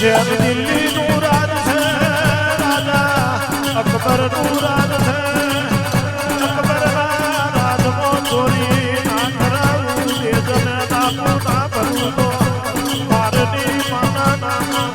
share Delhi નું રાજ છે રાજા અકબર નું રાજ છે અકબર ના રાજમાં ચોરી ના કરાવું દેજને નાખું ના ભરું તો મારની માના નામ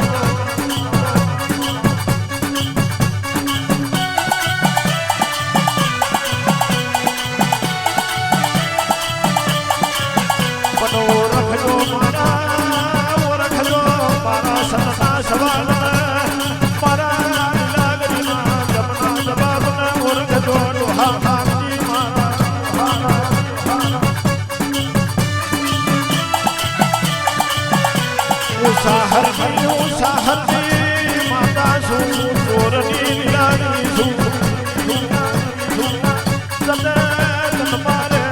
માતા શું ચોરની લાગી છું મારે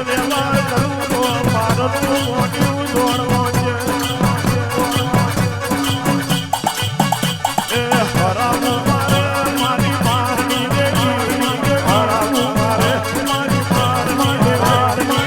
વ્યવહાર કરું તો મારું મોટું દોડવો છે એ હરામ મારે મારી મારની દેવી હરામ મારે મારી મારની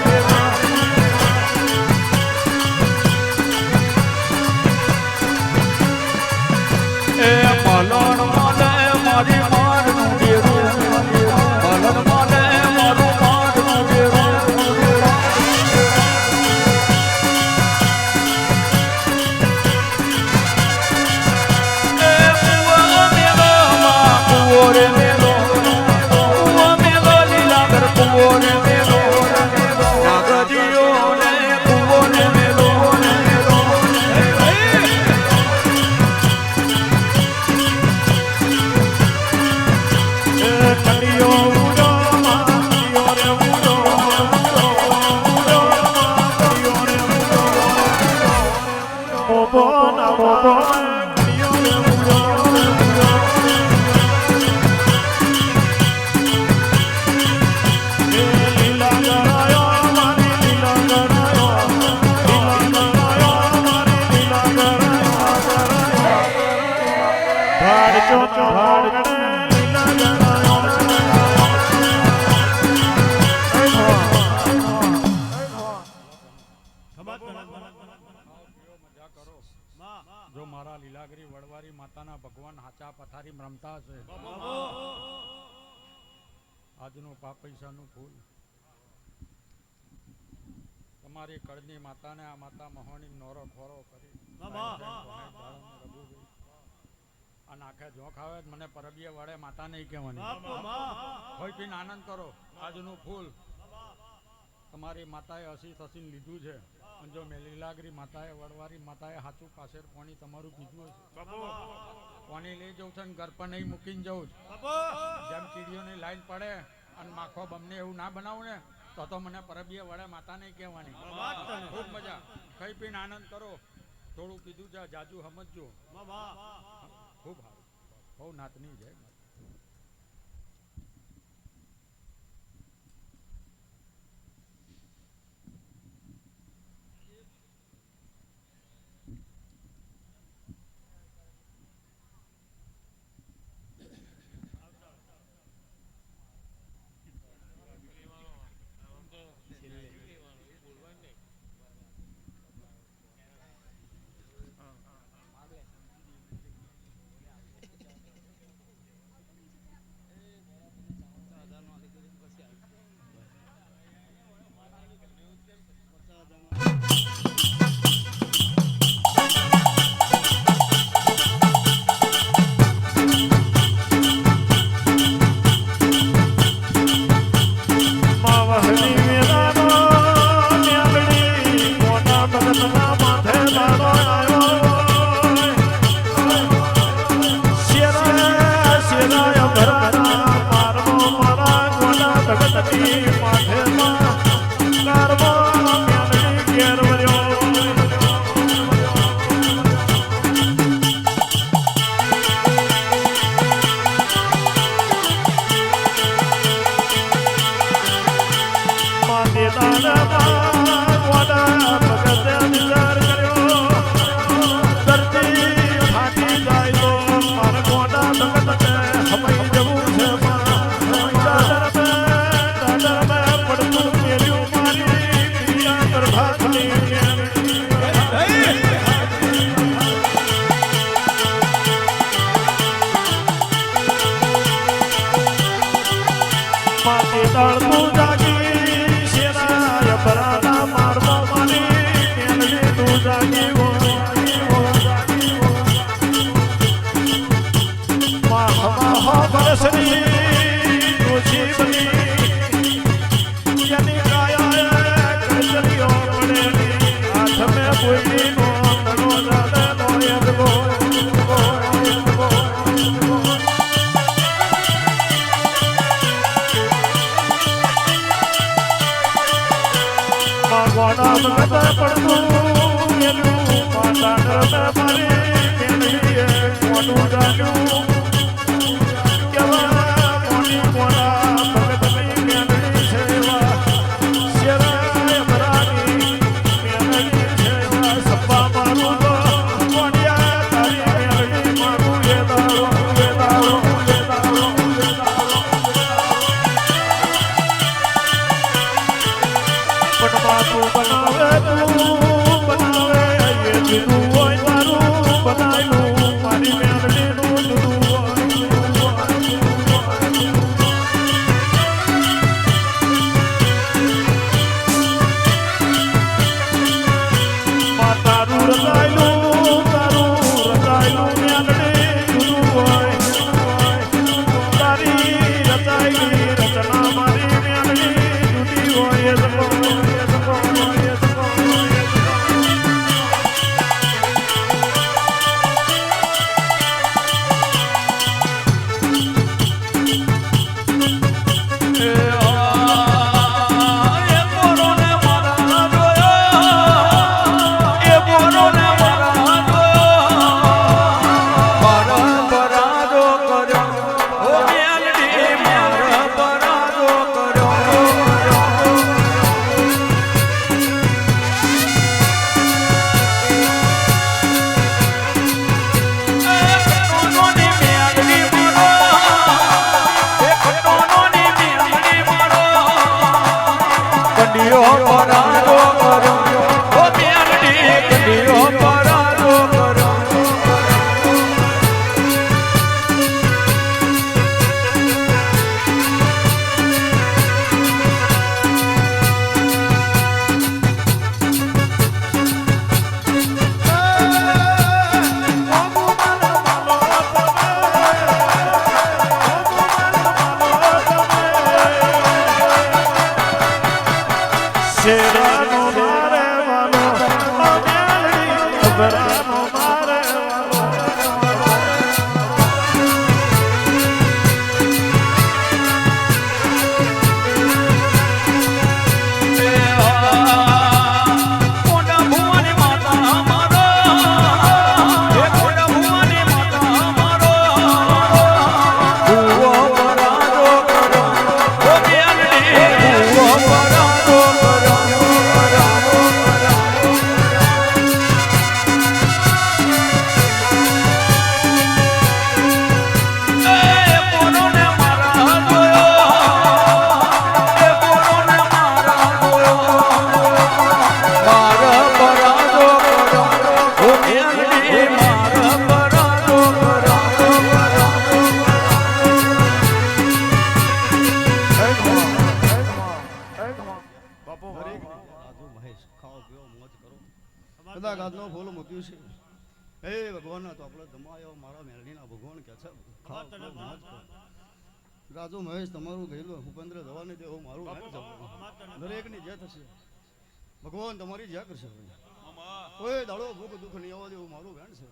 જો મારા લીલાગરી વડવારી માતાના ભગવાન હાચા પથારી રમતા છે આજનું પાપૈસાનું ફૂલ તમારી કળની માતાને આ માતા મહોણી નોરો ખોરો કરી અને આખે જોખ આવે મને પરબીએ વડે માતા નહીં કહેવાની હોય પીને આનંદ કરો આજનું ફૂલ તમારી માતાએ હસી થસીને લીધું છે જો મેં લીલાગરી માતાએ વડવારી માતાએ હાચું પાછળ પાણી તમારું પીધું હશે પાણી લઈ જવું છે ને ઘર પર નહીં મૂકીને જવું જેમ કીડીઓની લાઈન પડે અને માખો બમને એવું ના બનાવું ને તો મને પરબીએ વડે માતા નહીં કહેવાની ખૂબ મજા ખાઈ પીને આનંદ કરો થોડું કીધું છે જાજુ સમજજો ખૂબ સારું બહુ નાતની છે પડતું જાગી શેરાય ભરાના મારમો મારી મેલડી તું જાગી હો બરસની તુછી બની યની કાયા કજલિયો પડેલી હાથ મે કોઈ નો તનો જાદે નો યદગો ગોડા મગતા પડતું એનું પાટા કરતા મારી મેલડીએ કોનું જાગ્યું રાજુ મહેશ તમારું ગયેલું ભૂપેન્દ્ર જવાને દેવો મારું દરેક ની જે થશે ભગવાન તમારી જ્યાં કરશે કોઈ દાડો ભૂખ દુઃખ નહીં આવવા દેવું મારું વેણ છે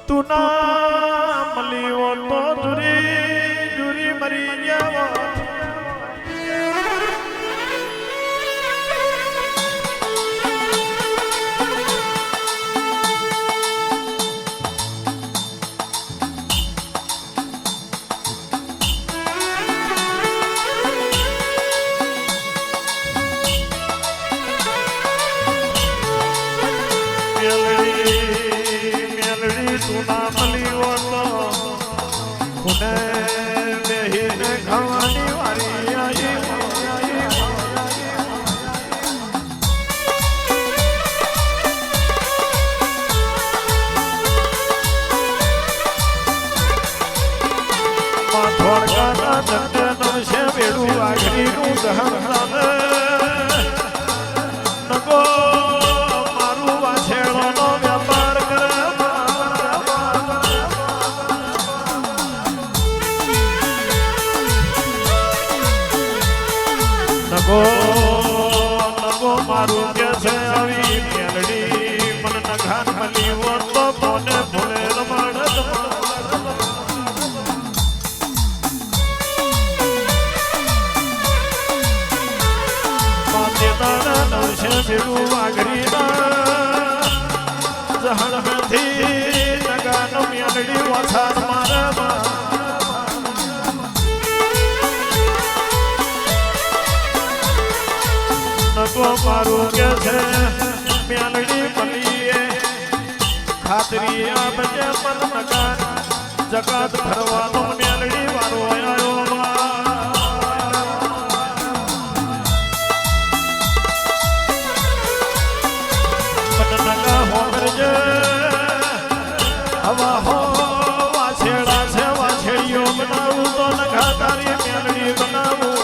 તું ના મળી તો જુરી જુરી મરી ગયા ભરવાના જગને નવશે વેડું વાઘરીનું દહન ચાલે નગો મારું વાછેડોનો વ્યાપાર કરે નગો નગો મારું કે છે આવી મેલડી મન નઘાન મળી હોત તો કોને ભૂલે રમાડ નવશે ભેગું વાઘરીના જહણ મેથી નગાન મેલડી વાછાર મારે નગો મારું કે છે મેલડી મલીએ ખાતરી આપજે મન નગાન જગત ફરવાનો મેલડી વારો આવ્યો હવા હો વાછેડા છે વાછેડીઓ બનાવું તો નખા તારી મેલડી બનાવું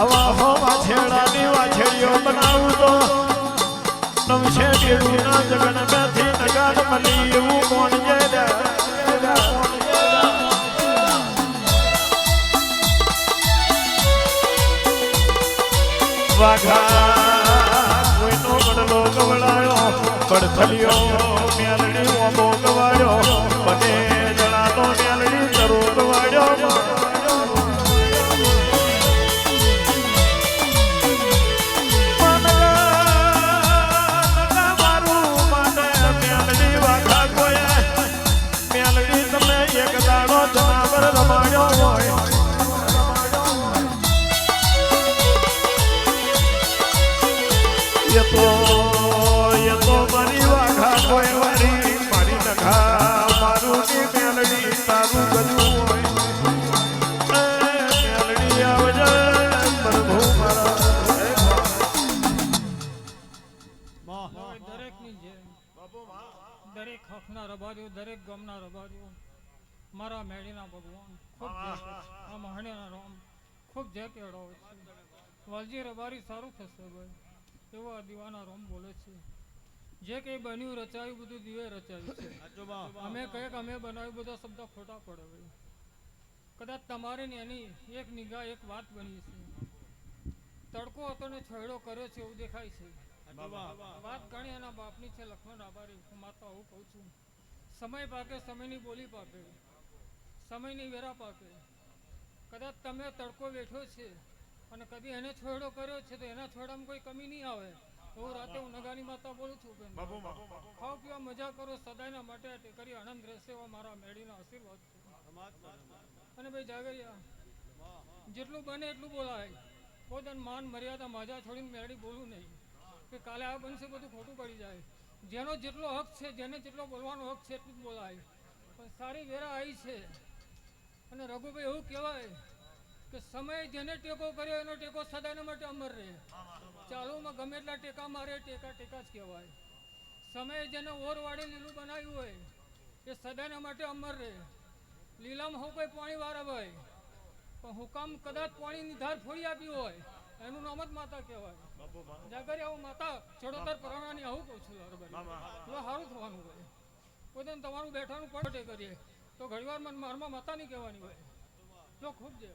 હવા હો વાછેડાની વાછેડીઓ બનાવું તો નવશે દેડુના જગન મેથી નગાન મળી એવું કોણ જે વાઘા કોઈનો બદલો ગવડાયો પડથલિયો મેલડી ઓમો ગવાડ્યો બને જણાનો મેલડી તરો ગવાડ્યો જનાવર રમાડ્યો હોય એ તો મારી વાઘા કોઈ વારી મારી નખા મારું ની મેલડી તારું ગજું હોય મેલડી આવજે પ્રભુ મારા દરેક ની જેમ દરેક હકના રબારીઓ દરેક ગામના રબારીઓ મારા મેળીના ભગવાન ખૂબ આ મહાણ્યાના રામ ખૂબ જય કેળો છે વાલજી રબારી સારું થશે ભાઈ એવો આ દીવાના રામ બોલે છે જે કંઈ બન્યું રચાયું બધું દીવે રચાયું છે અમે કંઈક અમે બનાવ્યું બધા શબ્દ ખોટા પડે ભાઈ કદાચ તમારે ને એની એક નિગાહ એક વાત બની છે તડકો હતો ને છેડો કર્યો છે એવું દેખાય છે વાત ઘણી એના બાપની છે લક્ષ્મણ આભારી હું માતા આવું કહું છું સમય પાકે સમયની બોલી પાકે સમયની વેરા પાકે કદાચ તમે તડકો બેઠો છે અને કદી એને છોડો કર્યો છે તો એના છોડામાં કોઈ કમી નહીં આવે હું રાતે હું નગાની માતા બોલું છું બેન ખાઓ પીવા મજા કરો સદાયના માટે ટેકરી આનંદ રહેશે એવા મારા મેળીના આશીર્વાદ છે અને ભાઈ જાગરિયા જેટલું બને એટલું બોલાય પોતાનું માન મર્યાદા માજા છોડીને મેળી બોલું નહીં કે કાલે આ બનશે બધું ખોટું પડી જાય જેનો જેટલો હક છે જેને જેટલો બોલવાનો હક છે એટલું જ બોલાય પણ સારી વેરા આવી છે અને રઘુભાઈ એવું કહેવાય કે સમય જેને ટેકો કર્યો એનો ટેકો સદાના માટે અમર રહે ચાલુમાં ગમે એટલા ટેકા મારે ટેકા ટેકા જ કહેવાય સમય જેને ઓર વાળી લીલું બનાવ્યું હોય એ સદાના માટે અમર રહે લીલામાં હું કોઈ પાણી વાળા ભાઈ પણ હુકામ કદાચ પાણીની ધાર ફોડી આપી હોય એનું નામ જ માતા કહેવાય જાગરી આવું માતા ચડોતર પરાણાની આવું કહું છું હવે સારું થવાનું હોય પોતાને તમારું બેઠાનું પડે કરીએ તો ઘણીવાર મને મારમાં માતા નહીં કહેવાની હોય જો ખૂબ જે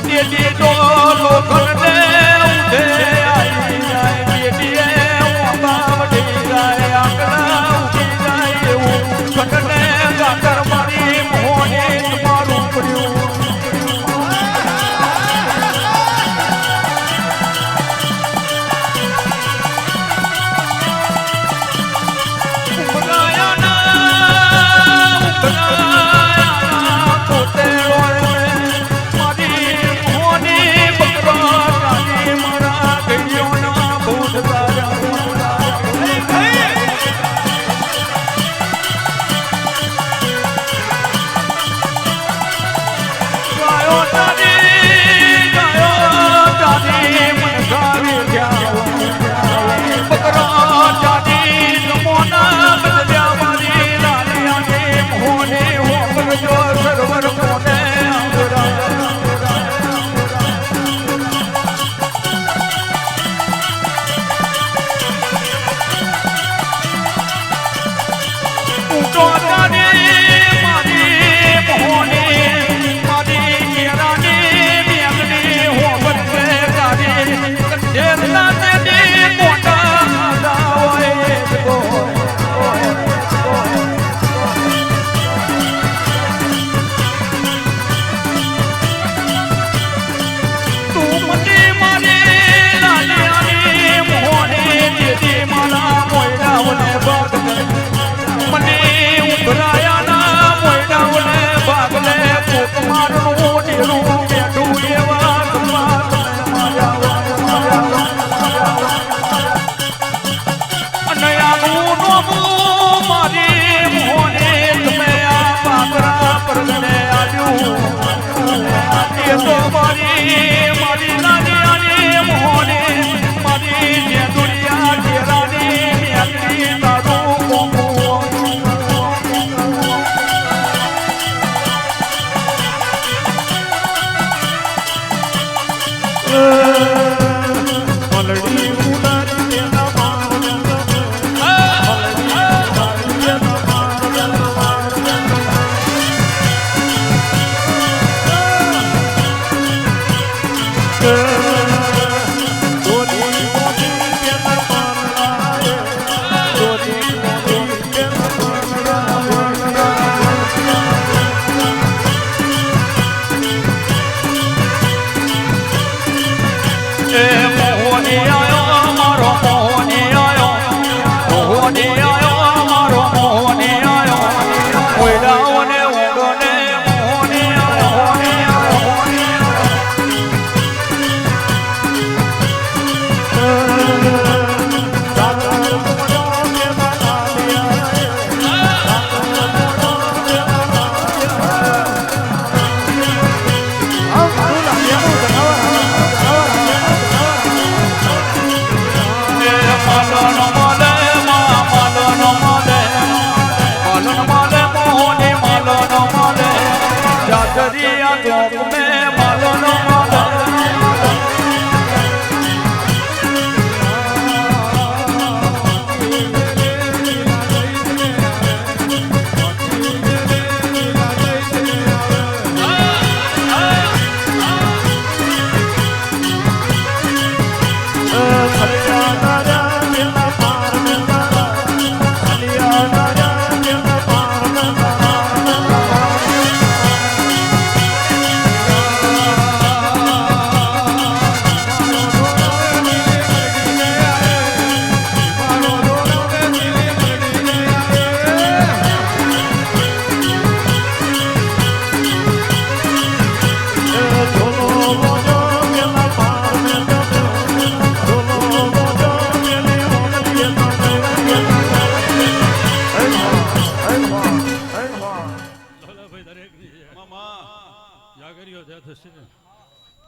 બેટી તો લોખંડને ઉઠે આવી જાય બેટીએ વળી જાય આંગણા ઉઠી જાય એવું ખંડને ગાતર મારી મોહની તમારું પડ્યું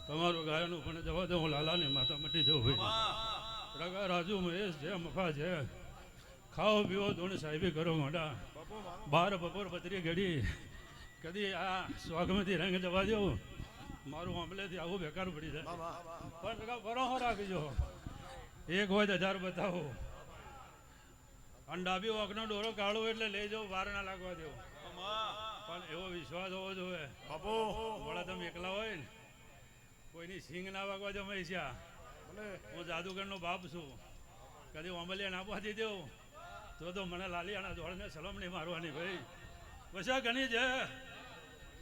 તમારું ગાયનું પણ જવા દો હું લાલાની માતા મટી જવું ભાઈ રગા રાજુ મહેશ છે મફા છે ખાઓ પીવો ધૂણ સાહેબી કરો મોટા બાર બપોર પતરી ઘડી કદી આ સ્વાગમતી રંગ જવા દો મારું આંબલેથી આવું બેકાર પડી જાય પણ રગા ભરોસો રાખજો એક હોય તો 1000 બતાવો અને ડાબી ઓકનો ડોરો કાઢો એટલે લઈ જાઓ બહાર ના લાગવા દેવો પણ એવો વિશ્વાસ હોવો જોઈએ બાપુ વડા તમે એકલા હોય ને કોઈની સિંગ ના વાગવા જો મહેશા હું જાદુગરનો બાપ છું કદી ઓમલિયા ના પાડી દેવું તો મને લાલિયાના દોડને સલામ નહીં મારવાની ભાઈ વસા ઘણી છે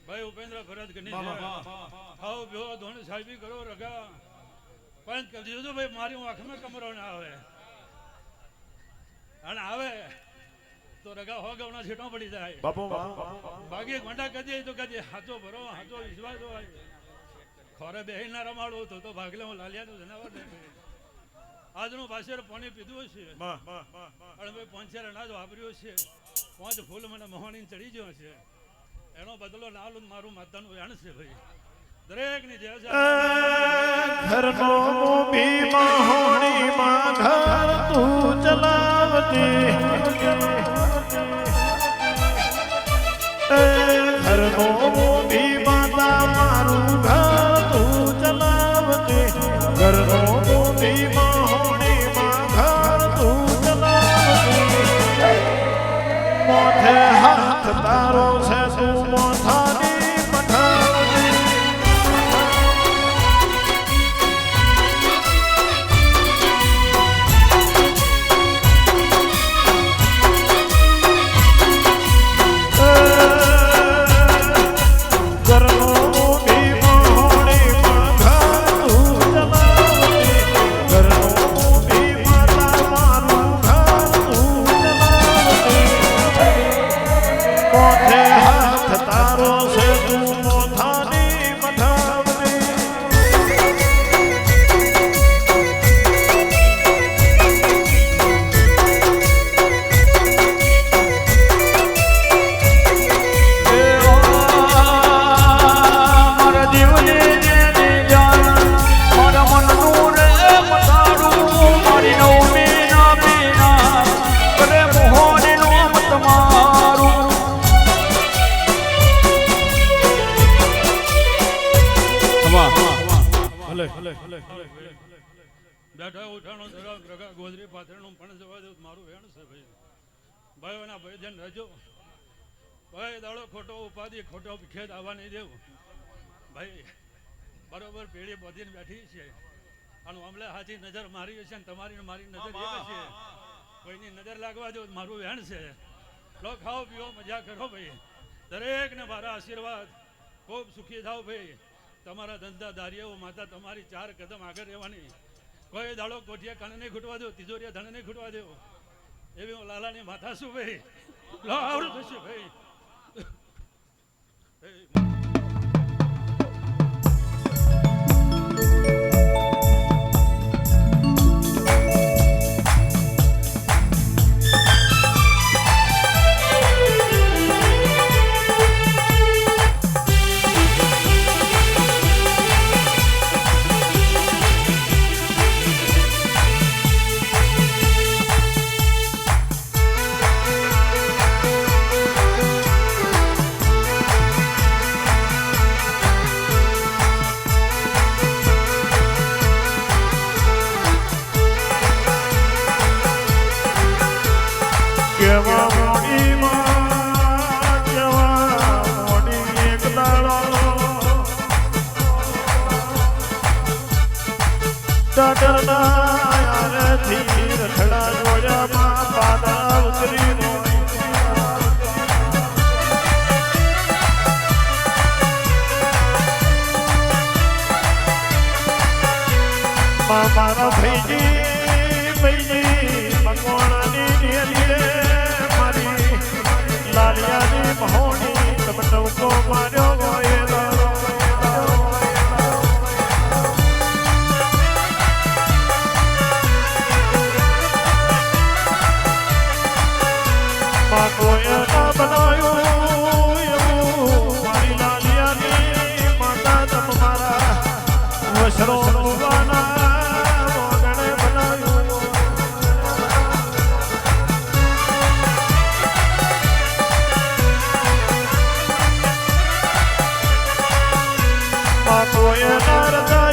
ભાઈ ઉપેન્દ્ર ભરત ઘણી છે ખાઓ પીઓ ધોણ સાહેબી કરો રગા પણ કરી દીધું ભાઈ મારી હું આંખમાં કમરો ના આવે અને આવે તો રગા હો ગવના છેટો પડી જાય બાપુ બાકી ઘંટા કદી તો કદી હાચો ભરો હાચો વિશ્વાસ હોય ખોરે બેહી ના રમાડું તો ભાગલે હું લાલિયાનું જનાવર નહીં આજનું પાછળ પાણી પીધું છે અને મેં 5-4 અનાજ વાપર્યું છે 5 ફૂલ મને મહોણી ચડી ગયો છે એનો બદલો ના લું મારું માતાનું વેણ છે ભાઈ દરેક ની જય ઘરનો મોભીમાં હોણીમાં ઘર તું ચલાવતી ઘરનો મોભી માતા મારું ઘર તું ચલાવતી ઘરનો મોભીમાં હોણીમાં ઘર તું ચલાવતી મોઢે હાથ તારો છે તું મોથાની પઠાવતી બેઠા ઉઠાણો ધરાવ રગા ગોદરી પાથરણું પણ જવા દઉં મારું વેણ છે ભાઈ ભાઈઓના ભયજન રહેજો ભાઈ દાડો ખોટો ઉપાધિ ખોટો ખેત આવવા નહીં દેવું ભાઈ બરોબર પેઢી બધીને બેઠી છે અને હમણાં હાથી નજર મારી હશે ને તમારી મારી નજર એક છે કોઈની નજર લાગવા દો મારું વેણ છે લો ખાઓ પીઓ મજા કરો ભાઈ દરેકને મારા આશીર્વાદ ખૂબ સુખી થાવ ભાઈ તમારા ધંધા દારીઓ માતા તમારી 4 કદમ આગળ રહેવાની કોઈ દાડો કોઠિયા કણ નહીં ખૂટવા દો તિજોરિયા ધણ નહીં ખૂટવા દો એવી હું લાલાની માથા છું ભાઈ લો આવડું થશે ભાઈ મારા ભાઈજી મકોણાની મારી લાલિયાની મહોણી ટમટમકો માર્યો ગોયેલો કોઈ ના બનાવ્યું એવું મારી લાલિયાની માતા તમારા વસરો કોઈ ના